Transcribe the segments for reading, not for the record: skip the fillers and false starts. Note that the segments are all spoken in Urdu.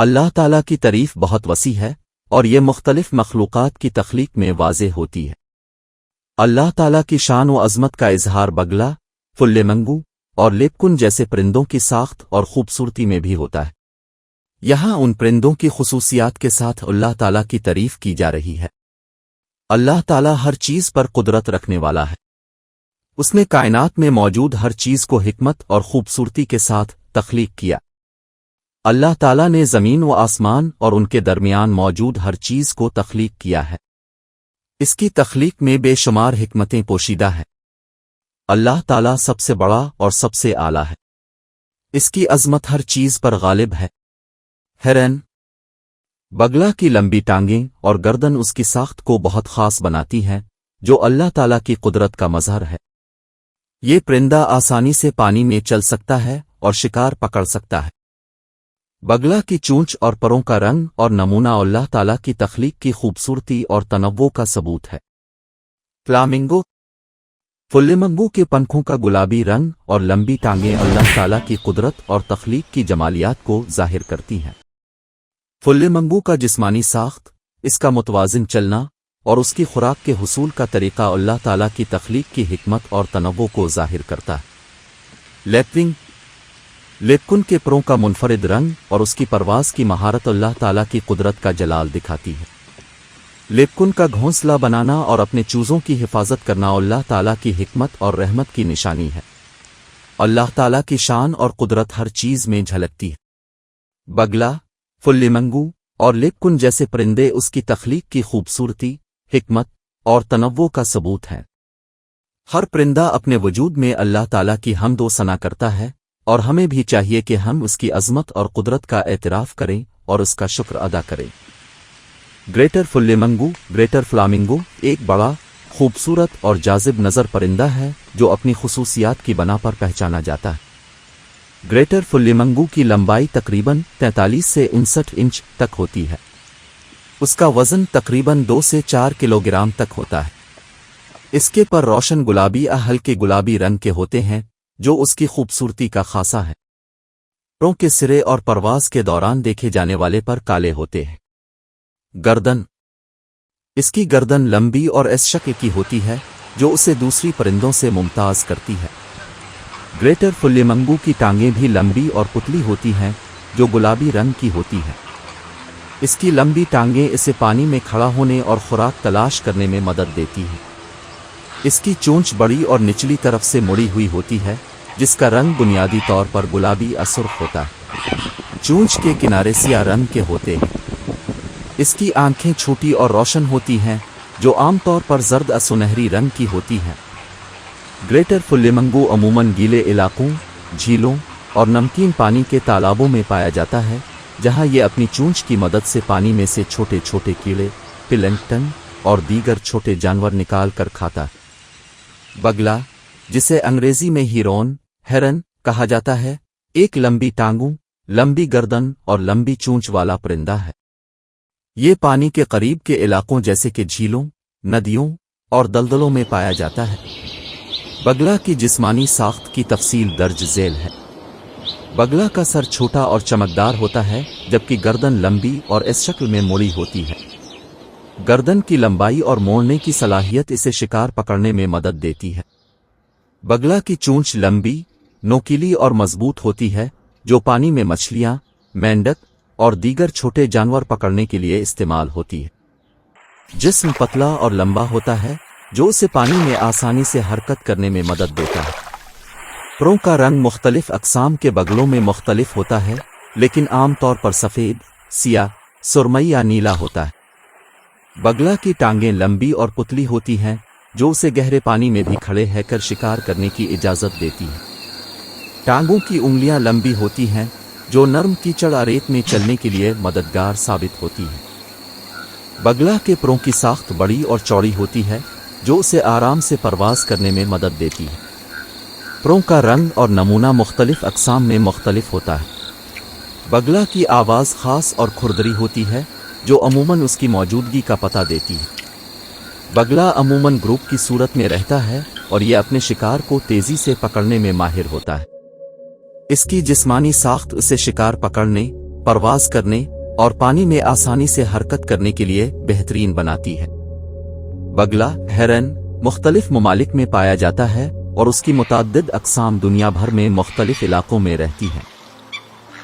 اللہ تعالیٰ کی تعریف بہت وسیع ہے اور یہ مختلف مخلوقات کی تخلیق میں واضح ہوتی ہے۔ اللہ تعالیٰ کی شان و عظمت کا اظہار بگلا، فلیمنگو اور لیپکن جیسے پرندوں کی ساخت اور خوبصورتی میں بھی ہوتا ہے۔ یہاں ان پرندوں کی خصوصیات کے ساتھ اللہ تعالیٰ کی تعریف کی جا رہی ہے۔ اللہ تعالیٰ ہر چیز پر قدرت رکھنے والا ہے۔ اس نے کائنات میں موجود ہر چیز کو حکمت اور خوبصورتی کے ساتھ تخلیق کیا۔ اللہ تعالیٰ نے زمین و آسمان اور ان کے درمیان موجود ہر چیز کو تخلیق کیا ہے۔ اس کی تخلیق میں بے شمار حکمتیں پوشیدہ ہیں۔ اللہ تعالیٰ سب سے بڑا اور سب سے اعلیٰ ہے۔ اس کی عظمت ہر چیز پر غالب ہے۔ ہرن، بگلا کی لمبی ٹانگیں اور گردن اس کی ساخت کو بہت خاص بناتی ہیں، جو اللہ تعالیٰ کی قدرت کا مظہر ہے۔ یہ پرندہ آسانی سے پانی میں چل سکتا ہے اور شکار پکڑ سکتا ہے۔ بگلا کی چونچ اور پروں کا رنگ اور نمونہ اللہ تعالیٰ کی تخلیق کی خوبصورتی اور تنوع کا ثبوت ہے۔ فلامنگو، فلیمنگو کے پنکھوں کا گلابی رنگ اور لمبی ٹانگیں اللہ تعالیٰ کی قدرت اور تخلیق کی جمالیات کو ظاہر کرتی ہیں۔ فلیمنگو کا جسمانی ساخت، اس کا متوازن چلنا اور اس کی خوراک کے حصول کا طریقہ اللہ تعالیٰ کی تخلیق کی حکمت اور تنوع کو ظاہر کرتا ہے۔ لیپکن کے پروں کا منفرد رنگ اور اس کی پرواز کی مہارت اللہ تعالیٰ کی قدرت کا جلال دکھاتی ہے۔ لیپکن کا گھونسلہ بنانا اور اپنے چوزوں کی حفاظت کرنا اللہ تعالیٰ کی حکمت اور رحمت کی نشانی ہے۔ اللہ تعالیٰ کی شان اور قدرت ہر چیز میں جھلکتی ہے۔ بگلا، فلیمنگو اور لیپکن جیسے پرندے اس کی تخلیق کی خوبصورتی، حکمت اور تنوع کا ثبوت ہیں۔ ہر پرندہ اپنے وجود میں اللہ تعالیٰ کی حمد و ثنا کرتا ہے، اور ہمیں بھی چاہیے کہ ہم اس کی عظمت اور قدرت کا اعتراف کریں اور اس کا شکر ادا کریں۔ گریٹر فلیمنگو، گریٹر فلامنگو ایک بڑا، خوبصورت اور جاذب نظر پرندہ ہے جو اپنی خصوصیات کی بنا پر پہچانا جاتا ہے۔ گریٹر فلیمنگو کی لمبائی تقریباً 43 سے 59 انچ تک ہوتی ہے۔ اس کا وزن تقریباً 2 سے 4 کلوگرام تک ہوتا ہے۔ اس کے پر روشن گلابی یا ہلکے گلابی رنگ کے ہوتے ہیں، جو اس کی خوبصورتی کا خاصہ ہے۔ پروں کے سرے اور پرواز کے دوران دیکھے جانے والے پر کالے ہوتے ہیں۔ گردن، اس کی گردن لمبی اور اس شکل کی ہوتی ہے جو اسے دوسری پرندوں سے ممتاز کرتی ہے۔ گریٹر فلیمنگو کی ٹانگیں بھی لمبی اور پتلی ہوتی ہیں جو گلابی رنگ کی ہوتی ہیں۔ اس کی لمبی ٹانگیں اسے پانی میں کھڑا ہونے اور خوراک تلاش کرنے میں مدد دیتی ہیں۔ اس کی چونچ بڑی اور نچلی طرف سے مڑی ہوئی ہوتی ہے، جس کا رنگ بنیادی طور پر گلابی یا سرخ ہوتا ہے۔ چونچ کے کنارے سیاہ رنگ کے ہوتے ہیں۔ اس کی آنکھیں چھوٹی اور روشن ہوتی ہیں جو عام طور پر زرد سنہری رنگ کی ہوتی ہیں۔ گریٹر فلیمنگو عموماً گیلے علاقوں، جھیلوں اور نمکین پانی کے تالابوں میں پایا جاتا ہے، جہاں یہ اپنی چونچ کی مدد سے پانی میں سے چھوٹے چھوٹے کیڑے، پلنکٹن اور دیگر چھوٹے جانور نکال کر کھاتا ہے۔ بگلا، جسے انگریزی میں ہرن کہا جاتا ہے، ایک لمبی ٹانگوں، لمبی گردن اور لمبی چونچ والا پرندہ ہے۔ یہ پانی کے قریب کے علاقوں جیسے کہ جھیلوں، ندیوں اور دلدلوں میں پایا جاتا ہے۔ بگلا کی جسمانی ساخت کی تفصیل درج ذیل ہے۔ بگلا کا سر چھوٹا اور چمکدار ہوتا ہے، جبکہ گردن لمبی اور اس شکل میں موڑی ہوتی ہے۔ گردن کی لمبائی اور موڑنے کی صلاحیت اسے شکار پکڑنے میں مدد دیتی ہے۔ بگلا کی چونچ لمبی، نوکیلی اور مضبوط ہوتی ہے، جو پانی میں مچھلیاں، مینڈک اور دیگر چھوٹے جانور پکڑنے کے لیے استعمال ہوتی ہے۔ جسم پتلا اور لمبا ہوتا ہے، جو اسے پانی میں آسانی سے حرکت کرنے میں مدد دیتا ہے۔ پروں کا رنگ مختلف اقسام کے بگلوں میں مختلف ہوتا ہے، لیکن عام طور پر سفید، سیاہ، سرمئی یا نیلا ہوتا ہے۔ بگلا کی ٹانگیں لمبی اور پتلی ہوتی ہیں، جو اسے گہرے پانی میں بھی کھڑے رہ کر شکار کرنے کی اجازت دیتی ہے۔ ٹانگوں کی انگلیاں لمبی ہوتی ہیں، جو نرم کیچڑ ریت میں چلنے کے لیے مددگار ثابت ہوتی ہیں۔ بگلا کے پروں کی ساخت بڑی اور چوڑی ہوتی ہے، جو اسے آرام سے پرواز کرنے میں مدد دیتی ہے۔ پروں کا رنگ اور نمونہ مختلف اقسام میں مختلف ہوتا ہے۔ بگلا کی آواز خاص اور کھردری ہوتی ہے، جو عموماً اس کی موجودگی کا پتہ دیتی ہے۔ بگلا عموماً گروپ کی صورت میں رہتا ہے اور یہ اپنے شکار کو تیزی سے پکڑنے میں ماہر ہوتا ہے۔ اس کی جسمانی ساخت اسے شکار پکڑنے، پرواز کرنے اور پانی میں آسانی سے حرکت کرنے کے لیے بہترین بناتی ہے۔ بگلا ہرن مختلف ممالک میں پایا جاتا ہے اور اس کی متعدد اقسام دنیا بھر میں مختلف علاقوں میں رہتی ہیں۔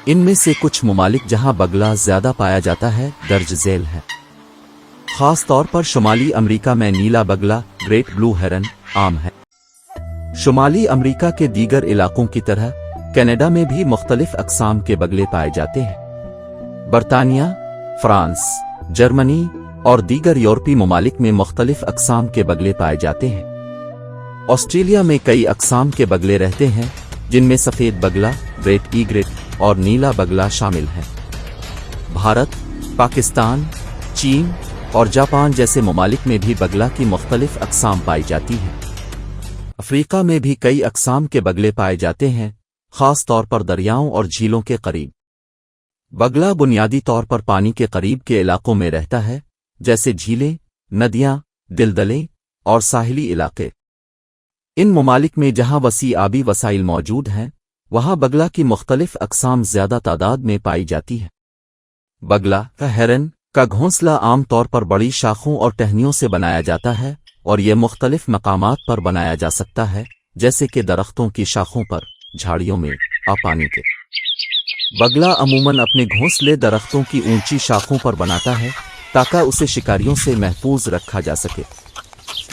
ان میں سے کچھ ممالک جہاں بگلا زیادہ پایا جاتا ہے درج ذیل ہے۔ خاص طور پر شمالی امریکہ میں نیلا بگلا گریٹ بلو ہیرن عام ہے۔ شمالی امریکہ کے دیگر علاقوں کی طرح کینیڈا میں بھی مختلف اقسام کے بگلے پائے جاتے ہیں۔ برطانیہ، فرانس، جرمنی اور دیگر یورپی ممالک میں مختلف اقسام کے بگلے پائے جاتے ہیں۔ آسٹریلیا میں کئی اقسام کے بگلے رہتے ہیں جن میں سفید بگلا، گریٹ ایگریٹ اور نیلا بگلا شامل ہیں۔ بھارت، پاکستان، چین اور جاپان جیسے ممالک میں بھی بگلا کی مختلف اقسام پائی جاتی ہیں۔ افریقہ میں بھی کئی اقسام کے بگلے پائے جاتے ہیں، خاص طور پر دریاؤں اور جھیلوں کے قریب۔ بگلا بنیادی طور پر پانی کے قریب کے علاقوں میں رہتا ہے، جیسے جھیلیں، ندیاں، دلدلیں اور ساحلی علاقے۔ ان ممالک میں جہاں وسیع آبی وسائل موجود ہیں، وہاں بگلا کی مختلف اقسام زیادہ تعداد میں پائی جاتی ہے۔ بگلا ہرن کا گھونسلہ عام طور پر بڑی شاخوں اور ٹہنیوں سے بنایا جاتا ہے اور یہ مختلف مقامات پر بنایا جا سکتا ہے، جیسے کہ درختوں کی شاخوں پر، جھاڑیوں میں، پانی کے۔ بگلا عموماً اپنے گھونسلے درختوں کی اونچی شاخوں پر بناتا ہے تاکہ اسے شکاریوں سے محفوظ رکھا جا سکے۔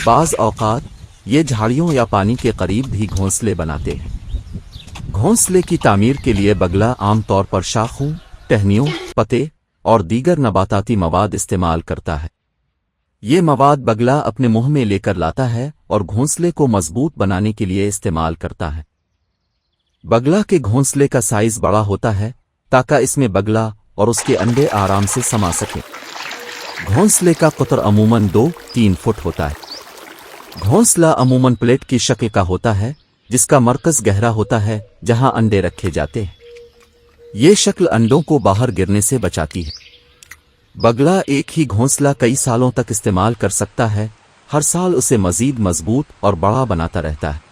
بعض اوقات یہ جھاڑیوں یا پانی کے قریب بھی گھونسلے بناتے ہیں۔ گھونسلے کی تعمیر کے لیے بگلا عام طور پر شاخوں، ٹہنیوں، پتے اور دیگر نباتاتی مواد استعمال کرتا ہے۔ یہ مواد بگلا اپنے منہ میں لے کر لاتا ہے اور گھونسلے کو مضبوط بنانے کے لیے استعمال کرتا ہے۔ بگلا کے گھونسلے کا سائز بڑا ہوتا ہے تاکہ اس میں بگلا اور اس کے انڈے آرام سے سما سکیں۔ گھونسلے کا قطر عموماً 2-3 فٹ ہوتا ہے۔ گھونسلہ عموماً پلیٹ کی شکل کا ہوتا ہے جس کا مرکز گہرا ہوتا ہے جہاں انڈے رکھے جاتے ہیں۔ یہ شکل انڈوں کو باہر گرنے سے بچاتی ہے۔ بگلا ایک ہی گھونسلہ کئی سالوں تک استعمال کر سکتا ہے، ہر سال اسے مزید مضبوط اور بڑا بناتا رہتا ہے۔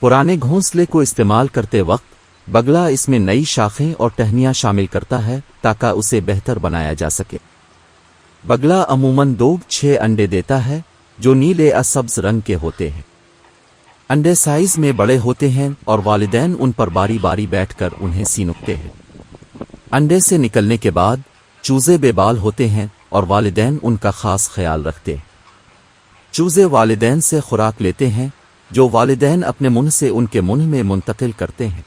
پرانے گھونسلے کو استعمال کرتے وقت بگلا اس میں نئی شاخیں اور ٹہنیاں شامل کرتا ہے تاکہ اسے بہتر بنایا جا سکے۔ بگلا عموماً 2-6 انڈے دیتا ہے جو نیلے یا سبز رنگ کے ہوتے ہیں۔ انڈے سائز میں بڑے ہوتے ہیں اور والدین ان پر باری باری بیٹھ کر انہیں سینکتے ہیں۔ انڈے سے نکلنے کے بعد چوزے بے بال ہوتے ہیں اور والدین ان کا خاص خیال رکھتے ہیں۔ چوزے والدین سے خوراک لیتے ہیں جو والدین اپنے منہ سے ان کے منہ میں منتقل کرتے ہیں۔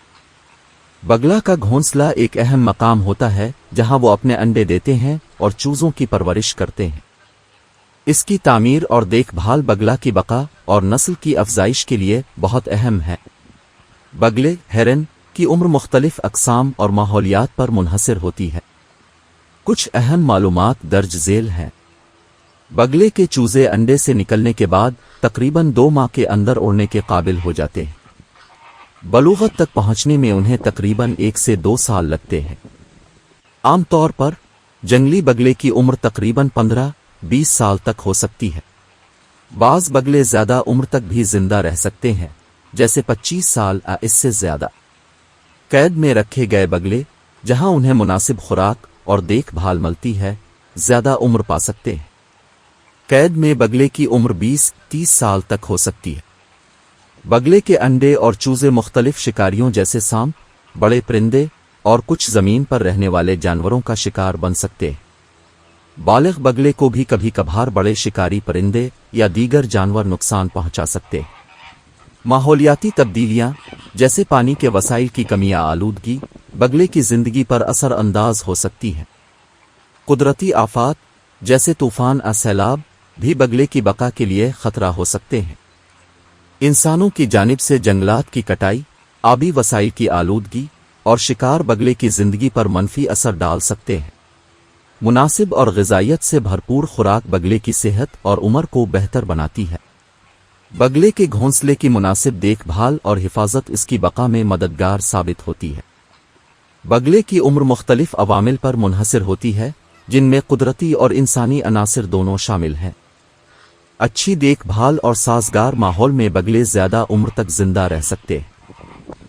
بگلا کا گھونسلہ ایک اہم مقام ہوتا ہے جہاں وہ اپنے انڈے دیتے ہیں اور چوزوں کی پرورش کرتے ہیں۔ اس کی تعمیر اور دیکھ بھال بگلا کی بقا اور نسل کی افزائش کے لیے بہت اہم ہے۔ بگلے ہرن کی عمر مختلف اقسام اور ماحولیات پر منحصر ہوتی ہے۔ کچھ اہم معلومات درج ذیل ہیں۔ بگلے کے چوزے انڈے سے نکلنے کے بعد تقریباً 2 ماہ کے اندر اڑنے کے قابل ہو جاتے ہیں۔ بلوغت تک پہنچنے میں انہیں تقریباً 1 سے 2 سال لگتے ہیں۔ عام طور پر جنگلی بگلے کی عمر تقریباً 15-20 سال تک ہو سکتی ہے۔ بعض بگلے زیادہ عمر تک بھی زندہ رہ سکتے ہیں، جیسے 25 سال یا اس سے زیادہ۔ قید میں رکھے گئے بگلے، جہاں انہیں مناسب خوراک اور دیکھ بھال ملتی ہے، زیادہ عمر پا سکتے ہیں۔ قید میں بگلے کی عمر 20-30 سال تک ہو سکتی ہے۔ بگلے کے انڈے اور چوزے مختلف شکاریوں جیسے سانپ، بڑے پرندے اور کچھ زمین پر رہنے والے جانوروں کا شکار بن سکتے ہیں۔ بالغ بگلے کو بھی کبھی کبھار بڑے شکاری پرندے یا دیگر جانور نقصان پہنچا سکتے ہیں۔ ماحولیاتی تبدیلیاں جیسے پانی کے وسائل کی کمی یا آلودگی بگلے کی زندگی پر اثر انداز ہو سکتی ہیں۔ قدرتی آفات جیسے طوفان یا سیلاب بھی بگلے کی بقا کے لیے خطرہ ہو سکتے ہیں۔ انسانوں کی جانب سے جنگلات کی کٹائی، آبی وسائل کی آلودگی اور شکار بگلے کی زندگی پر منفی اثر ڈال سکتے ہیں۔ مناسب اور غذائیت سے بھرپور خوراک بگلے کی صحت اور عمر کو بہتر بناتی ہے۔ بگلے کے گھونسلے کی مناسب دیکھ بھال اور حفاظت اس کی بقا میں مددگار ثابت ہوتی ہے۔ بگلے کی عمر مختلف عوامل پر منحصر ہوتی ہے، جن میں قدرتی اور انسانی عناصر دونوں شامل ہیں۔ اچھی دیکھ بھال اور سازگار ماحول میں بگلے زیادہ عمر تک زندہ رہ سکتے ہیں۔